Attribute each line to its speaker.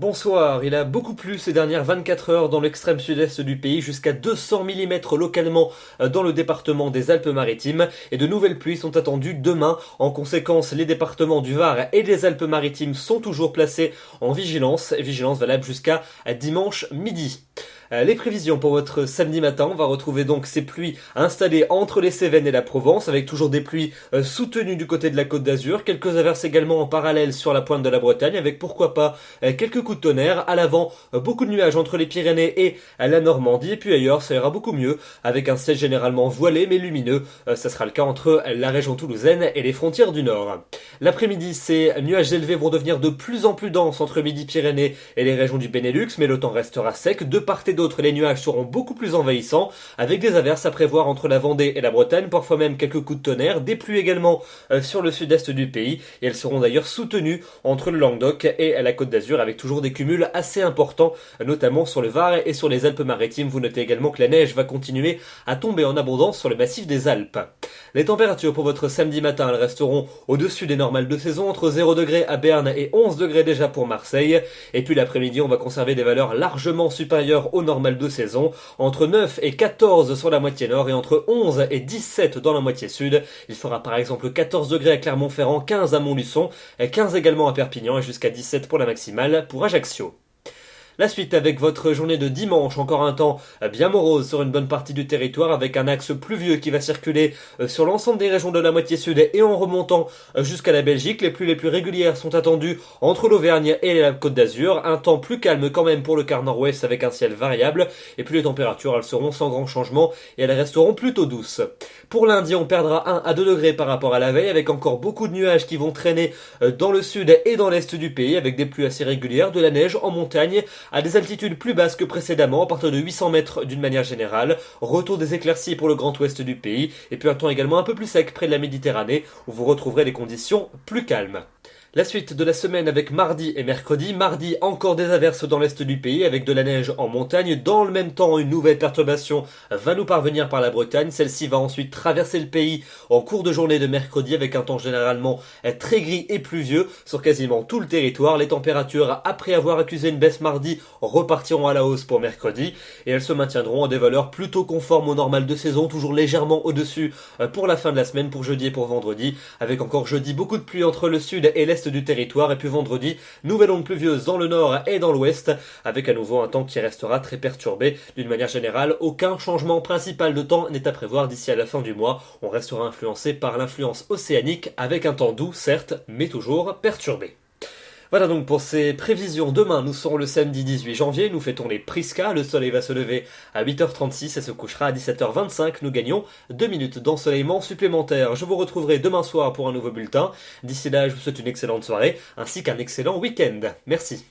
Speaker 1: Bonsoir, il a beaucoup plu ces dernières 24 heures dans l'extrême sud-est du pays, jusqu'à 200 mm localement dans le département des Alpes-Maritimes, et de nouvelles pluies sont attendues demain. En conséquence, les départements du Var et des Alpes-Maritimes sont toujours placés en vigilance valable jusqu'à dimanche midi. Les prévisions pour votre samedi matin, on va retrouver donc ces pluies installées entre les Cévennes et la Provence, avec toujours des pluies soutenues du côté de la Côte d'Azur, quelques averses également en parallèle sur la pointe de la Bretagne, avec pourquoi pas quelques coups de tonnerre. À l'avant, beaucoup de nuages entre les Pyrénées et la Normandie, et puis ailleurs ça ira beaucoup mieux, avec un ciel généralement voilé mais lumineux. Ça sera le cas entre la région toulousaine et les frontières du Nord. L'après-midi, ces nuages élevés vont devenir de plus en plus denses entre Midi-Pyrénées et les régions du Benelux, mais le temps restera sec. De part et d'autre, les nuages seront beaucoup plus envahissants, avec des averses à prévoir entre la Vendée et la Bretagne, parfois même quelques coups de tonnerre, des pluies également sur le sud-est du pays, et elles seront d'ailleurs soutenues entre le Languedoc et la Côte d'Azur, avec toujours des cumuls assez importants, notamment sur le Var et sur les Alpes-Maritimes. Vous notez également que la neige va continuer à tomber en abondance sur le massif des Alpes. Les températures pour votre samedi matin, elles resteront au-dessus des normales de saison, entre 0 degrés à Berne et 11 degrés déjà pour Marseille. Et puis l'après-midi, on va conserver des valeurs largement supérieures aux normales de saison, entre 9 et 14 sur la moitié nord et entre 11 et 17 dans la moitié sud. Il fera par exemple 14 degrés à Clermont-Ferrand, 15 à Montluçon, 15 également à Perpignan et jusqu'à 17 pour la maximale pour Ajaccio. La suite avec votre journée de dimanche, encore un temps bien morose sur une bonne partie du territoire, avec un axe pluvieux qui va circuler sur l'ensemble des régions de la moitié sud et en remontant jusqu'à la Belgique. Les pluies les plus régulières sont attendues entre l'Auvergne et la Côte d'Azur. Un temps plus calme quand même pour le quart nord-ouest avec un ciel variable. Et puis les températures, elles seront sans grand changement et elles resteront plutôt douces. Pour lundi, on perdra 1 à 2 degrés par rapport à la veille, avec encore beaucoup de nuages qui vont traîner dans le sud et dans l'est du pays, avec des pluies assez régulières, de la neige en montagne, à des altitudes plus basses que précédemment, à partir de 800 mètres d'une manière générale. Retour des éclaircies pour le grand ouest du pays, et puis un temps également un peu plus sec près de la Méditerranée, où vous retrouverez des conditions plus calmes. La suite de la semaine avec mardi et mercredi. Mardi, encore des averses dans l'est du pays avec de la neige en montagne. Dans le même temps, une nouvelle perturbation va nous parvenir par la Bretagne. Celle-ci va ensuite traverser le pays en cours de journée de mercredi avec un temps généralement très gris et pluvieux sur quasiment tout le territoire. Les températures, après avoir accusé une baisse mardi, repartiront à la hausse pour mercredi et elles se maintiendront à des valeurs plutôt conformes au normal de saison, toujours légèrement au-dessus pour la fin de la semaine, pour jeudi et pour vendredi, avec encore jeudi beaucoup de pluie entre le sud et l'est du territoire, et puis vendredi, nouvelle onde pluvieuse dans le nord et dans l'ouest, avec à nouveau un temps qui restera très perturbé. D'une manière générale, aucun changement principal de temps n'est à prévoir d'ici à la fin du mois. On restera influencé par l'influence océanique, avec un temps doux certes, mais toujours perturbé. Voilà donc pour ces prévisions. Demain, nous serons le samedi 18 janvier, nous fêtons les Prisca, le soleil va se lever à 8h36 et se couchera à 17h25, nous gagnons 2 minutes d'ensoleillement supplémentaire. Je vous retrouverai demain soir pour un nouveau bulletin. D'ici là, je vous souhaite une excellente soirée, ainsi qu'un excellent week-end. Merci.